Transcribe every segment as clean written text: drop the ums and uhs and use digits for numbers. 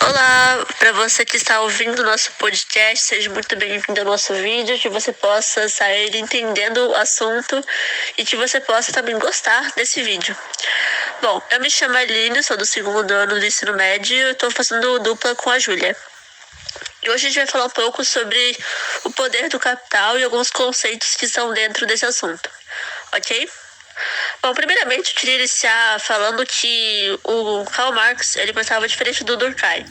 Olá, para você que está ouvindo o nosso podcast, seja muito bem-vindo ao nosso vídeo, que você possa sair entendendo o assunto e que você possa também gostar desse vídeo. Bom, eu me chamo Aline, sou do segundo ano do ensino médio e eu estou fazendo dupla com a Júlia. E hoje a gente vai falar um pouco sobre o poder do capital e alguns conceitos que estão dentro desse assunto, ok? Bom, primeiramente eu queria iniciar falando que o Karl Marx, ele pensava diferente do Durkheim.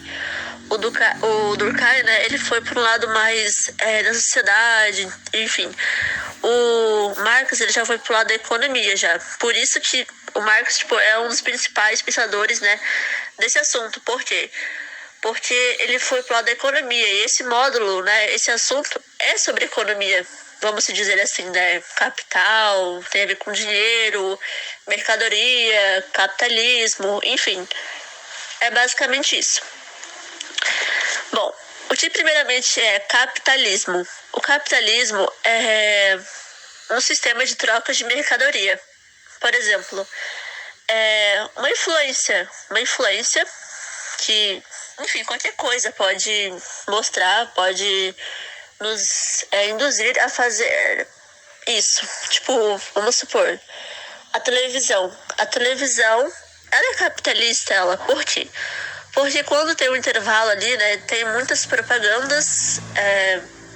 O Durkheim, né, ele foi para um lado mais da sociedade, enfim. O Marx, ele já foi para o lado da economia já. Por isso que o Marx, é um dos principais pensadores, né, desse assunto. Por quê? Porque ele foi para o lado da economia. E esse módulo, né, esse assunto é sobre economia. Vamos dizer assim, né? Capital, tem a ver com dinheiro, mercadoria, capitalismo, enfim. É basicamente isso. Bom, o que primeiramente é capitalismo? O capitalismo é um sistema de trocas de mercadoria. Por exemplo, uma influência que, enfim, qualquer coisa pode mostrar, pode nos induzir a fazer isso. Tipo, vamos supor, a televisão. A televisão, ela é capitalista, ela. Por quê? Porque quando tem um intervalo ali, né, tem muitas propagandas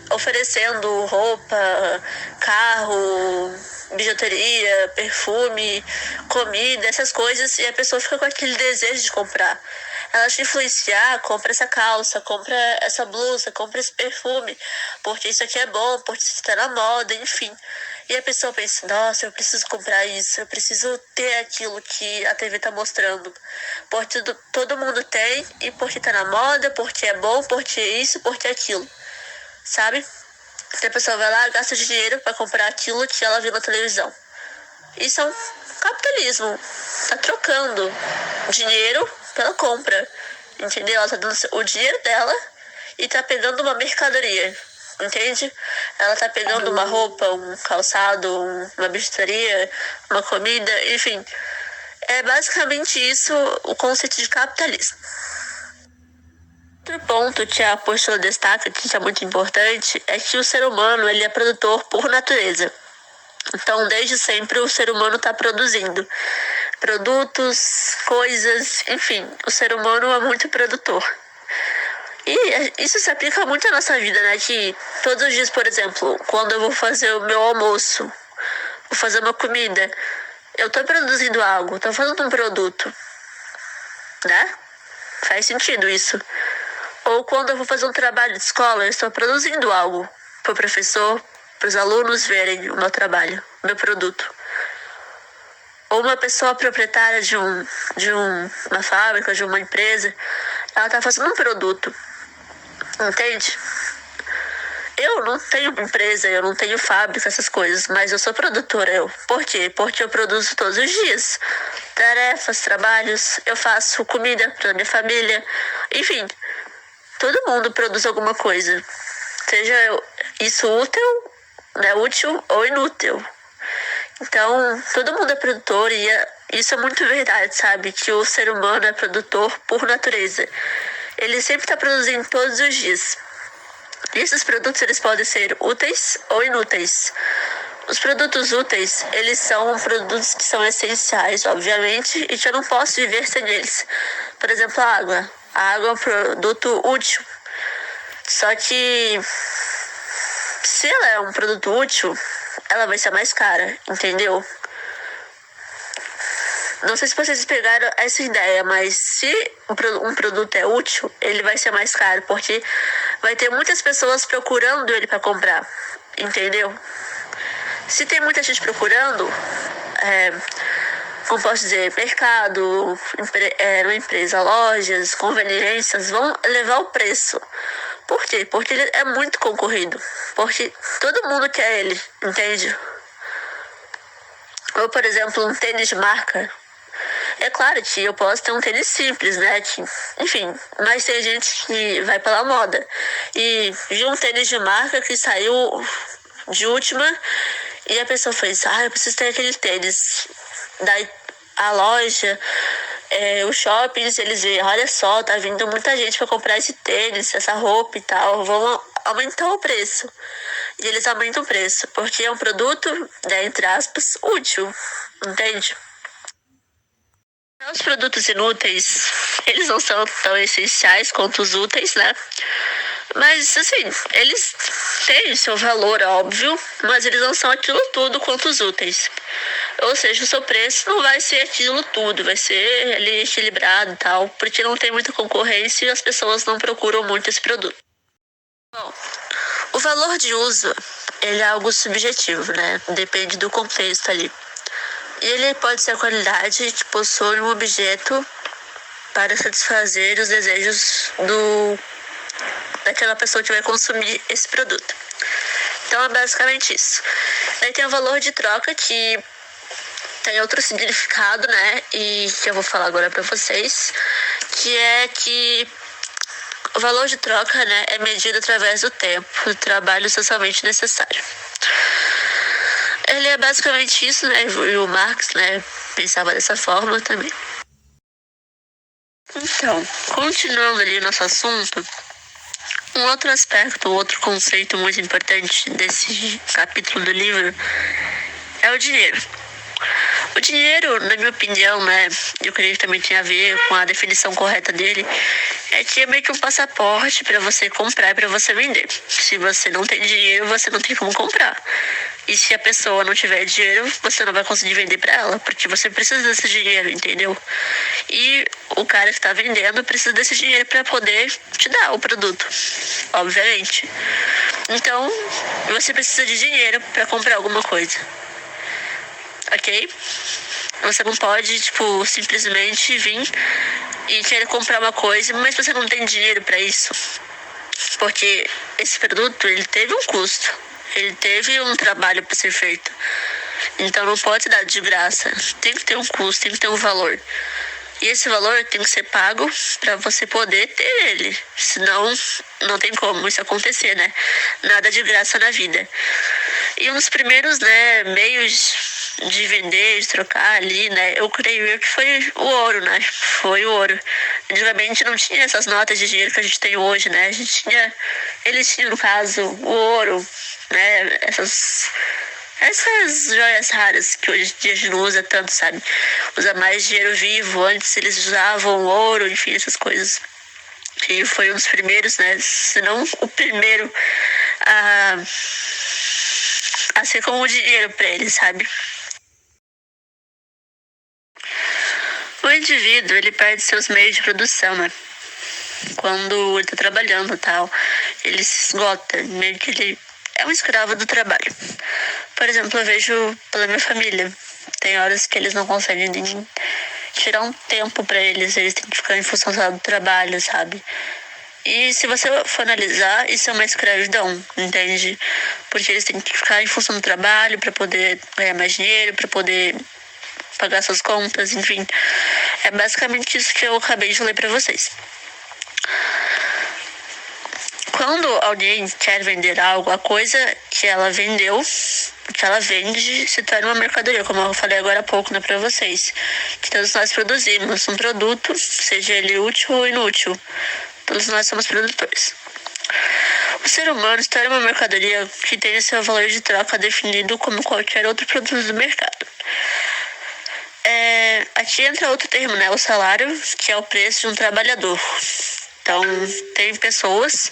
oferecendo roupa, carro, bijuteria, perfume, comida, essas coisas, e a pessoa fica com aquele desejo de comprar. Ela te influenciar, compra essa calça, compra essa blusa, compra esse perfume, porque isso aqui é bom, porque isso está na moda, enfim. E a pessoa pensa, nossa, eu preciso comprar isso, eu preciso ter aquilo que a TV está mostrando. Porque todo mundo tem, e porque está na moda, porque é bom, porque isso, porque aquilo. Sabe? A pessoa vai lá, gasta dinheiro para comprar aquilo que ela viu na televisão. Isso é um capitalismo. Tá trocando dinheiro pela compra. Entendeu? Ela tá dando o dinheiro dela e tá pegando uma mercadoria. Entende? Ela tá pegando uma roupa, um calçado, uma bijuteria, uma comida, enfim. É basicamente isso o conceito de capitalismo. Outro ponto que a apostila destaca, que é muito importante, é que o ser humano ele é produtor por natureza. Então, desde sempre, o ser humano está produzindo produtos, coisas, enfim, o ser humano é muito produtor. E isso se aplica muito à nossa vida, né? Que todos os dias, por exemplo, quando eu vou fazer o meu almoço, vou fazer uma comida, eu estou produzindo algo, estou fazendo um produto, né? Faz sentido isso. Ou quando eu vou fazer um trabalho de escola, eu estou produzindo algo para o professor, para os alunos verem o meu trabalho, o meu produto. Ou uma pessoa proprietária de uma fábrica, de uma empresa, ela está fazendo um produto. Entende? Eu não tenho empresa, eu não tenho fábrica, essas coisas, mas eu sou produtora. Por quê? Porque eu produzo todos os dias. Tarefas, trabalhos, eu faço comida para minha família, enfim. Todo mundo produz alguma coisa. Seja isso útil, né, útil ou inútil. Então, todo mundo é produtor e isso é muito verdade, sabe? Que o ser humano é produtor por natureza. Ele sempre está produzindo todos os dias. E esses produtos, eles podem ser úteis ou inúteis. Os produtos úteis, eles são produtos que são essenciais, obviamente, e que eu não posso viver sem eles. Por exemplo, a água. A água é um produto útil. Só que se ela é um produto útil, ela vai ser mais cara, entendeu? Não sei se vocês pegaram essa ideia, mas se um produto é útil, ele vai ser mais caro, porque vai ter muitas pessoas procurando ele para comprar, entendeu? Se tem muita gente procurando, como posso dizer, mercado, uma empresa, lojas, conveniências vão elevar o preço. Por quê? Porque ele é muito concorrido. Porque todo mundo quer ele, entende? Ou, por exemplo, um tênis de marca. É claro que eu posso ter um tênis simples, né? Enfim, mas tem gente que vai pela moda. E viu um tênis de marca que saiu de última e a pessoa fez, eu preciso ter aquele tênis. Daí a loja os shoppings, eles veem, olha só, tá vindo muita gente pra comprar esse tênis, essa roupa e tal, vão aumentar o preço. E eles aumentam o preço, porque é um produto, né, entre aspas, útil, entende? Os produtos inúteis, eles não são tão essenciais quanto os úteis, né? Mas, assim, eles têm seu valor, óbvio, mas eles não são aquilo tudo quanto os úteis. Ou seja, o seu preço não vai ser aquilo tudo, vai ser ali equilibrado e tal, porque não tem muita concorrência e as pessoas não procuram muito esse produto. Bom, o valor de uso, ele é algo subjetivo, né? Depende do contexto ali. E ele pode ser a qualidade que possui um objeto para satisfazer os desejos daquela pessoa que vai consumir esse produto. Então é basicamente isso. Daí tem o valor de troca, que tem outro significado, né? E que eu vou falar agora para vocês, que é que o valor de troca, né, é medido através do tempo, do trabalho socialmente necessário. Ele é basicamente isso, né? E o Marx, né, pensava dessa forma também. Então, continuando ali o nosso assunto, um outro aspecto, um outro conceito muito importante desse capítulo do livro é o dinheiro. O dinheiro, na minha opinião, né, eu creio que também tem a ver com a definição correta dele, é que é meio que um passaporte para você comprar e para você vender. Se você não tem dinheiro, você não tem como comprar. E se a pessoa não tiver dinheiro, você não vai conseguir vender para ela, porque você precisa desse dinheiro, entendeu? E o cara que tá vendendo precisa desse dinheiro para poder te dar o produto, obviamente. Então, você precisa de dinheiro para comprar alguma coisa. Ok? Você não pode, simplesmente vir e querer comprar uma coisa, mas você não tem dinheiro para isso. Porque esse produto, ele teve um custo. Ele teve um trabalho para ser feito. Então não pode ser dado de graça. Tem que ter um custo, tem que ter um valor. E esse valor tem que ser pago para você poder ter ele. Senão, não tem como isso acontecer, né? Nada de graça na vida. E um dos primeiros, né, meios de vender, de trocar ali, né, eu creio que foi o ouro, né? Foi o ouro. Antigamente não tinha essas notas de dinheiro que a gente tem hoje, né? Eles tinham, no caso, o ouro, né? Essas joias raras que hoje em dia a gente não usa tanto, sabe? Usa mais dinheiro vivo. Antes eles usavam ouro, enfim, essas coisas. E foi um dos primeiros, né? Se não o primeiro a ser como o dinheiro pra eles, sabe? O indivíduo, ele perde seus meios de produção, né? Quando ele tá trabalhando e tal, ele se esgota, meio que ele é um escravo do trabalho. Por exemplo, eu vejo pela minha família, tem horas que eles não conseguem nem tirar um tempo pra eles têm que ficar em função do trabalho, sabe? E se você for analisar, isso é uma escravidão, entende? Porque eles têm que ficar em função do trabalho pra poder ganhar mais dinheiro, pra poder pagar suas contas, enfim. É basicamente isso que eu acabei de ler pra vocês. Quando alguém quer vender algo, a coisa que ela vendeu, que ela vende, se torna uma mercadoria, como eu falei agora há pouco, né, pra vocês. Que todos nós produzimos um produto, seja ele útil ou inútil. Todos nós somos produtores. O ser humano se torna uma mercadoria que tem seu valor de troca definido como qualquer outro produto do mercado. Aqui entra outro termo, né? O salário, que é o preço de um trabalhador. Então, tem pessoas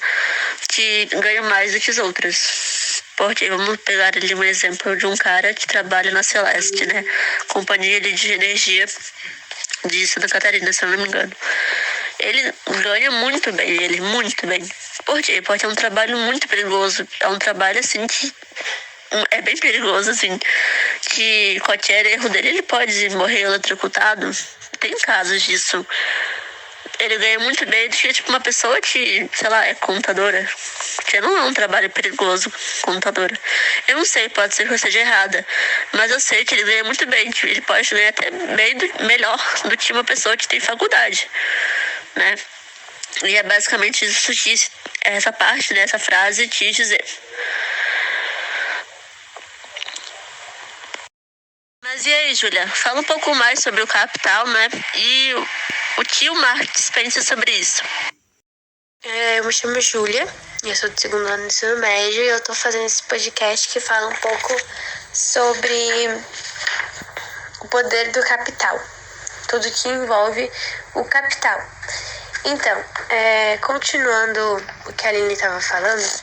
que ganham mais do que as outras. Porque vamos pegar ali um exemplo de um cara que trabalha na Celeste, né? Companhia ali de energia de Santa Catarina, se eu não me engano. Ele ganha muito bem, muito bem. Por quê? Porque é um trabalho muito perigoso. É um trabalho, assim, que é bem perigoso, assim, que qualquer erro dele, ele pode morrer eletrocutado. Tem casos disso. Ele ganha muito bem do que, uma pessoa que, sei lá, é contadora. Que não é um trabalho perigoso, contadora. Eu não sei, pode ser que eu esteja errada, mas eu sei que ele ganha muito bem. Que ele pode ganhar até melhor do que uma pessoa que tem faculdade, né? E é basicamente isso que essa parte dessa frase quis dizer. Mas Mas e aí, Júlia, fala um pouco mais sobre o capital, né? E o que o Marx pensa sobre isso. Eu me chamo Júlia, eu sou do segundo ano do ensino médio e eu tô fazendo esse podcast que fala um pouco sobre o poder do capital, tudo que envolve o capital. Então, continuando o que a Aline estava falando,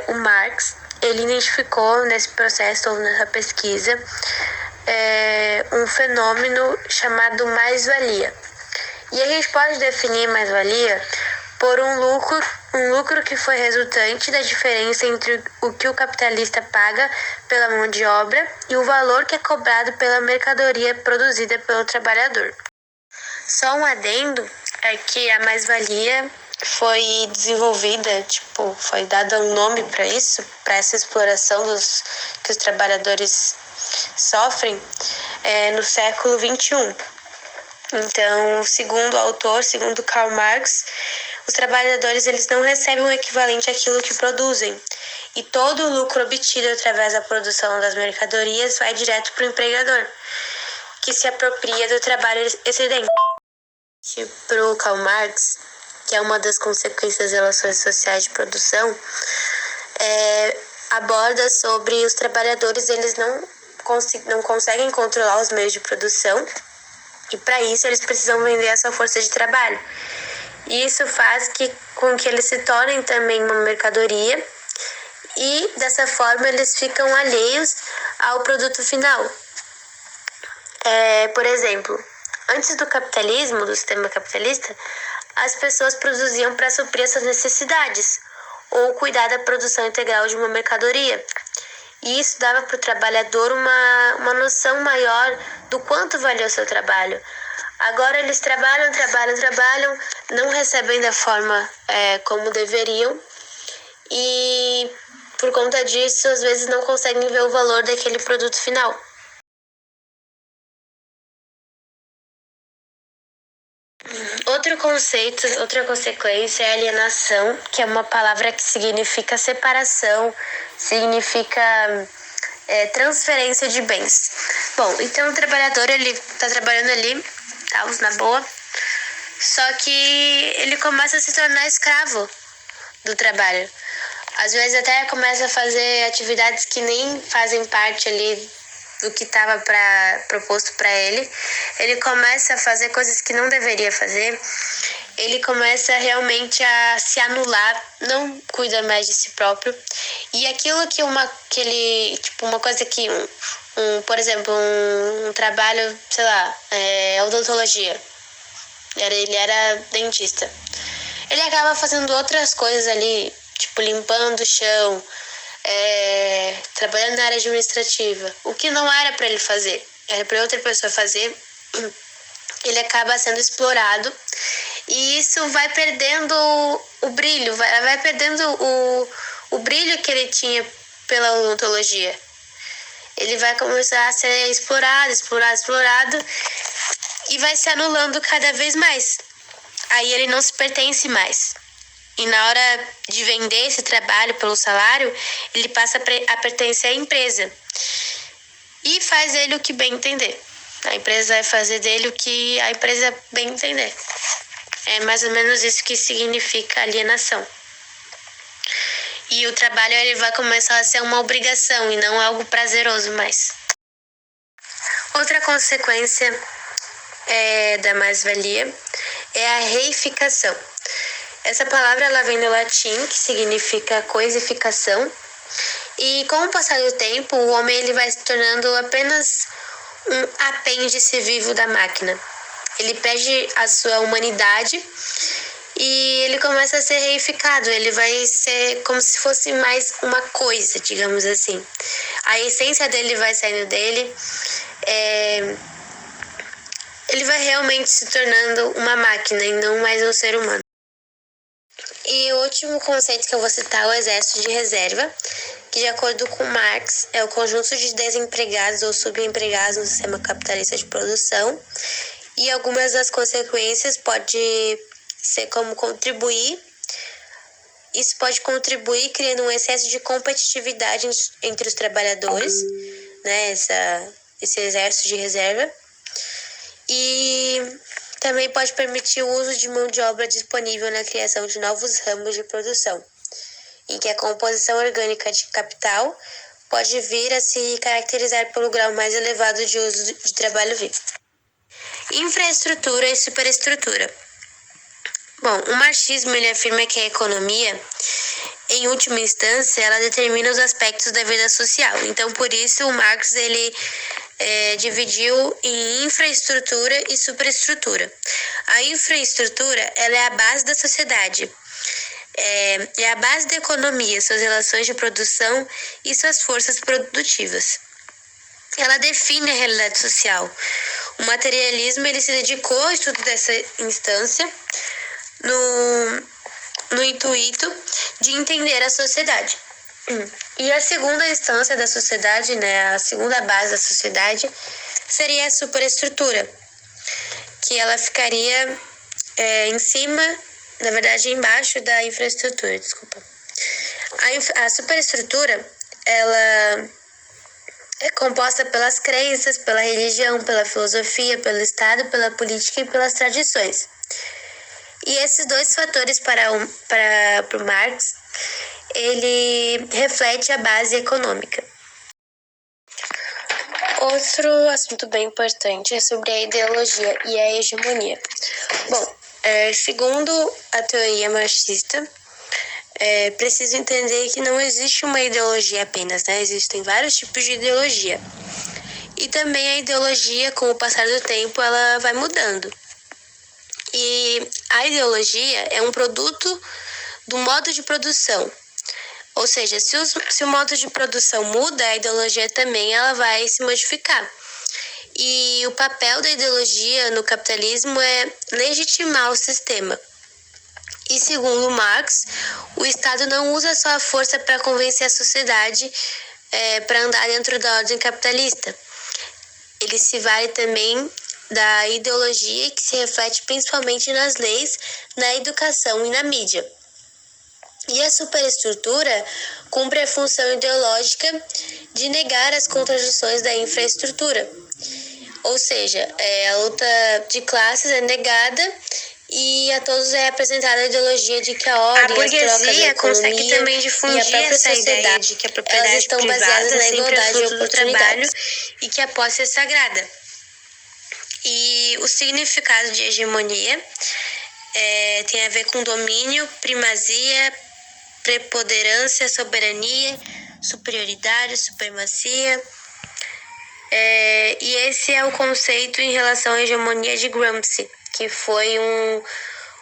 o Marx, ele identificou nesse processo ou nessa pesquisa um fenômeno chamado mais-valia. E a gente pode definir mais-valia por um lucro que foi resultante da diferença entre o que o capitalista paga pela mão de obra e o valor que é cobrado pela mercadoria produzida pelo trabalhador. Só um adendo é que a mais-valia foi desenvolvida, foi dado um nome para isso, para essa exploração que os trabalhadores sofrem no século XXI. Então, segundo o autor, segundo Karl Marx, os trabalhadores eles não recebem o equivalente àquilo que produzem. E todo o lucro obtido através da produção das mercadorias vai direto para o empregador, que se apropria do trabalho excedente. Para o Karl Marx, que é uma das consequências das relações sociais de produção, aborda sobre os trabalhadores, eles não conseguem controlar os meios de produção, e para isso eles precisam vender a sua força de trabalho. E isso faz com que eles se tornem também uma mercadoria e dessa forma eles ficam alheios ao produto final. Por exemplo, antes do capitalismo, do sistema capitalista, as pessoas produziam para suprir suas necessidades ou cuidar da produção integral de uma mercadoria. E isso dava para o trabalhador uma noção maior do quanto valia o seu trabalho. Agora eles trabalham, não recebem da forma como deveriam e por conta disso às vezes não conseguem ver o valor daquele produto final. Outro conceito, outra consequência é a alienação, que é uma palavra que significa separação, significa transferência de bens. Bom, então o trabalhador ele está trabalhando ali, na boa, só que ele começa a se tornar escravo do trabalho. Às vezes até começa a fazer atividades que nem fazem parte ali do que estava proposto para ele. Ele começa a fazer coisas que não deveria fazer. Ele começa realmente a se anular, não cuida mais de si próprio. E aquilo que uma coisa que, por exemplo, um trabalho, odontologia. Ele era dentista. Ele acaba fazendo outras coisas ali, limpando o chão, trabalhando na área administrativa. O que não era para ele fazer, era para outra pessoa fazer. Ele acaba sendo explorado e isso vai perdendo o brilho, vai perdendo o brilho que ele tinha pela odontologia. Ele vai começar a ser explorado e vai se anulando cada vez mais. Aí ele não se pertence mais. E na hora de vender esse trabalho pelo salário, ele passa a pertencer à empresa. E faz ele o que bem entender. A empresa vai fazer dele o que a empresa bem entender. É mais ou menos isso que significa alienação. E o trabalho ele vai começar a ser uma obrigação e não algo prazeroso mais. Outra consequência da mais-valia é a reificação. Essa palavra ela vem do latim, que significa coisificação. E com o passar do tempo, o homem ele vai se tornando apenas um apêndice vivo da máquina. Ele perde a sua humanidade e ele começa a ser reificado. Ele vai ser como se fosse mais uma coisa, digamos assim. A essência dele vai saindo dele. Ele vai realmente se tornando uma máquina e não mais um ser humano. E o último conceito que eu vou citar é o exército de reserva, que de acordo com Marx é o conjunto de desempregados ou subempregados no sistema capitalista de produção. E algumas das consequências pode ser como contribuir. Isso pode contribuir criando um excesso de competitividade entre os trabalhadores, né? esse exército de reserva. E também pode permitir o uso de mão de obra disponível na criação de novos ramos de produção, em que a composição orgânica de capital pode vir a se caracterizar pelo grau mais elevado de uso de trabalho vivo. Infraestrutura e superestrutura. Bom, o marxismo ele afirma que a economia, em última instância, ela determina os aspectos da vida social. Então, por isso, o Marx ele dividiu em infraestrutura e superestrutura. A infraestrutura ela é a base da sociedade, é a base da economia, suas relações de produção e suas forças produtivas. Ela define a realidade social. O materialismo ele se dedicou ao estudo dessa instância no intuito de entender a sociedade. E a segunda instância da sociedade, né, a segunda base da sociedade, seria a superestrutura, que ela ficaria em cima, na verdade, embaixo da infraestrutura, desculpa. A superestrutura, ela é composta pelas crenças, pela religião, pela filosofia, pelo Estado, pela política e pelas tradições. E esses dois fatores para o Marx, ele reflete a base econômica. Outro assunto bem importante é sobre a ideologia e a hegemonia. Bom, segundo a teoria marxista, é preciso entender que não existe uma ideologia apenas, né? Existem vários tipos de ideologia. E também a ideologia, com o passar do tempo, ela vai mudando. E a ideologia é um produto do modo de produção. Ou seja, se o modo de produção muda, a ideologia também ela vai se modificar. E o papel da ideologia no capitalismo é legitimar o sistema. E segundo Marx, o Estado não usa só a força para convencer a sociedade para andar dentro da ordem capitalista. Ele se vale também da ideologia que se reflete principalmente nas leis, na educação e na mídia. E a superestrutura cumpre a função ideológica de negar as contradições da infraestrutura. Ou seja, a luta de classes é negada e a todos é apresentada a ideologia de que a ordem, a burguesia consegue também difundir e a própria essa ideia sociedade de que a propriedade elas estão privada baseadas na sempre é igualdade de fruto do trabalho oportunidades e que a posse é sagrada. E o significado de hegemonia tem a ver com domínio, primazia, preponderância, soberania, superioridade, supremacia. E esse é o conceito em relação à hegemonia de Gramsci, que foi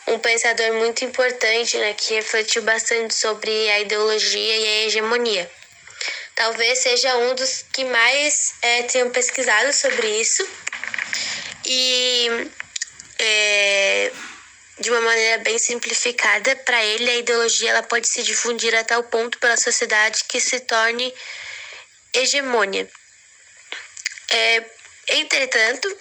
um pensador muito importante, né, que refletiu bastante sobre a ideologia e a hegemonia. Talvez seja um dos que mais tenham pesquisado sobre isso. E de uma maneira bem simplificada, para ele a ideologia ela pode se difundir a tal ponto pela sociedade que se torne hegemônia. Entretanto,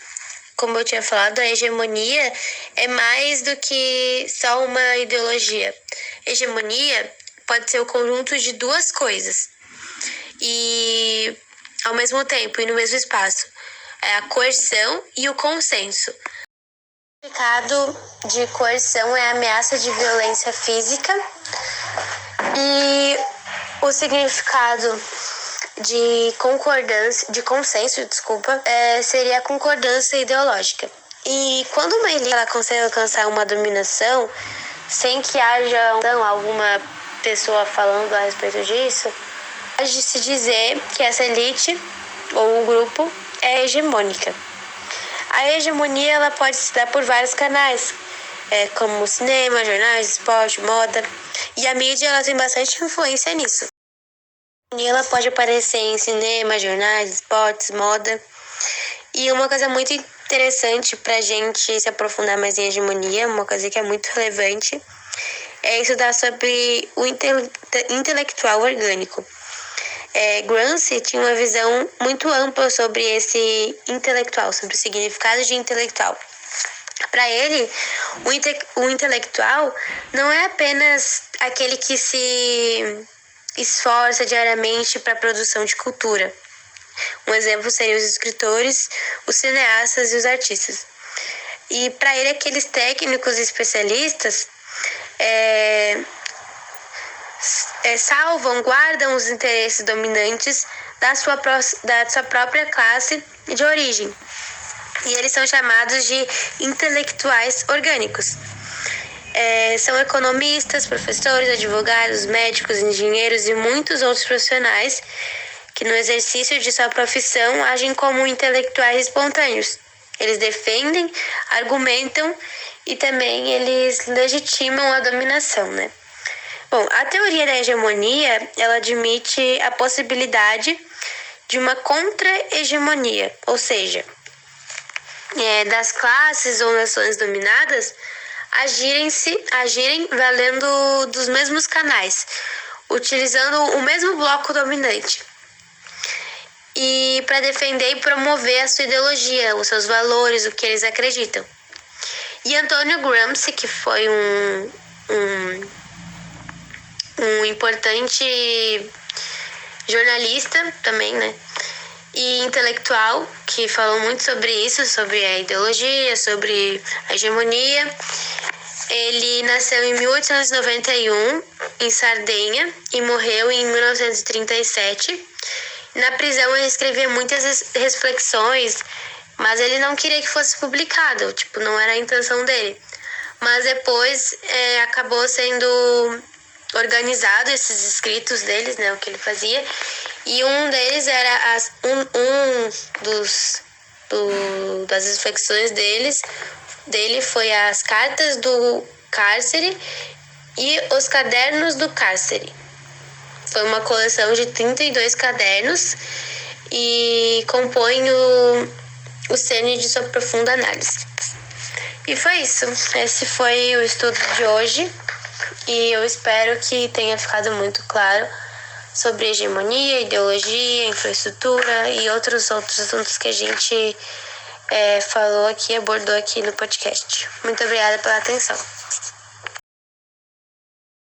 como eu tinha falado, a hegemonia é mais do que só uma ideologia. Hegemonia pode ser o conjunto de duas coisas e ao mesmo tempo e no mesmo espaço. É a coerção e o consenso. O significado de coerção é a ameaça de violência física e o significado de consenso, seria a concordância ideológica. E quando uma elite ela consegue alcançar uma dominação sem que haja alguma pessoa falando a respeito disso, pode se dizer que essa elite ou um grupo é hegemônica. A hegemonia ela pode se dar por vários canais, como cinema, jornais, esporte, moda, e a mídia ela tem bastante influência nisso. E ela pode aparecer em cinema, jornais, esportes, moda. E uma coisa muito interessante pra gente se aprofundar mais em hegemonia, uma coisa que é muito relevante, é estudar sobre o intelectual orgânico. Gramsci tinha uma visão muito ampla sobre esse intelectual, sobre o significado de intelectual. Para ele, o intelectual não é apenas aquele que se esforça diariamente para a produção de cultura. Um exemplo seriam os escritores, os cineastas e os artistas. E para ele, aqueles técnicos e especialistas salvam, guardam os interesses dominantes da sua própria classe de origem. E eles são chamados de intelectuais orgânicos. São economistas, professores, advogados, médicos, engenheiros e muitos outros profissionais que no exercício de sua profissão agem como intelectuais espontâneos. Eles defendem, argumentam e também eles legitimam a dominação, né? Bom, a teoria da hegemonia, ela admite a possibilidade de uma contra-hegemonia, ou seja, das classes ou nações dominadas agirem valendo dos mesmos canais, utilizando o mesmo bloco dominante. E para defender e promover a sua ideologia, os seus valores, o que eles acreditam. E Antônio Gramsci, que foi um importante jornalista também, né? E intelectual, que falou muito sobre isso, sobre a ideologia, sobre a hegemonia. Ele nasceu em 1891, em Sardenha, e morreu em 1937. Na prisão ele escrevia muitas reflexões, mas ele não queria que fosse publicado, não era a intenção dele. Mas depois acabou sendo organizado esses escritos deles, né, o que ele fazia, e um deles era das reflexões dele foi as cartas do cárcere e os cadernos do cárcere. Foi uma coleção de 32 cadernos e compõe o cerne de sua profunda análise. E foi isso. Esse foi o estudo de hoje. E eu espero que tenha ficado muito claro sobre hegemonia, ideologia, infraestrutura e outros assuntos que a gente falou aqui, abordou aqui no podcast. Muito obrigada pela atenção.